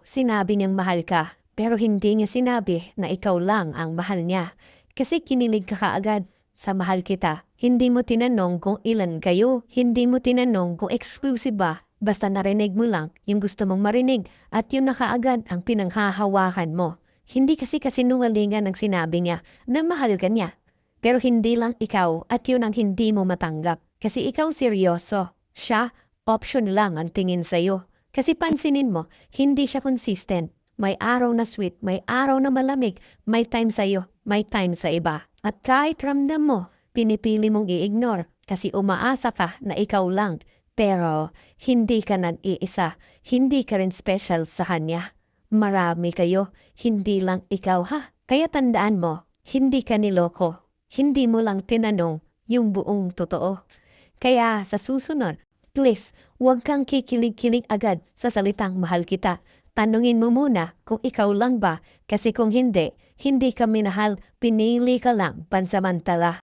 Sinabi niyang mahal ka, pero hindi niya sinabi na ikaw lang ang mahal niya. Kasi kinilig ka kaagad sa mahal kita. Hindi mo tinanong kung ilan kayo. Hindi mo tinanong kung exclusive ba. Basta narinig mo lang yung gusto mong marinig at yun na kaagad ang pinanghahawakan mo. Hindi kasi kasinungalingan ang sinabi niya na mahal ka niya. Pero hindi lang ikaw at yun ang hindi mo matanggap. Kasi ikaw seryoso. Siya, option lang ang tingin sa'yo. Kasi pansinin mo, hindi siya consistent. May araw na sweet, may araw na malamig, may time sa'yo, may time sa iba. At kahit ramdam mo, pinipili mong i-ignore kasi umaasa ka na ikaw lang. Pero hindi ka nag-iisa, hindi ka rin special sa kanya. Marami kayo, hindi lang ikaw ha. Kaya tandaan mo, hindi ka niloko. Hindi mo lang tinanong yung buong totoo. Kaya sa susunod, please, huwag kang kikilig-kilig agad sa salitang mahal kita. Tanungin mo muna kung ikaw lang ba kasi kung hindi, hindi ka minahal, pinili ka lang pansamantala.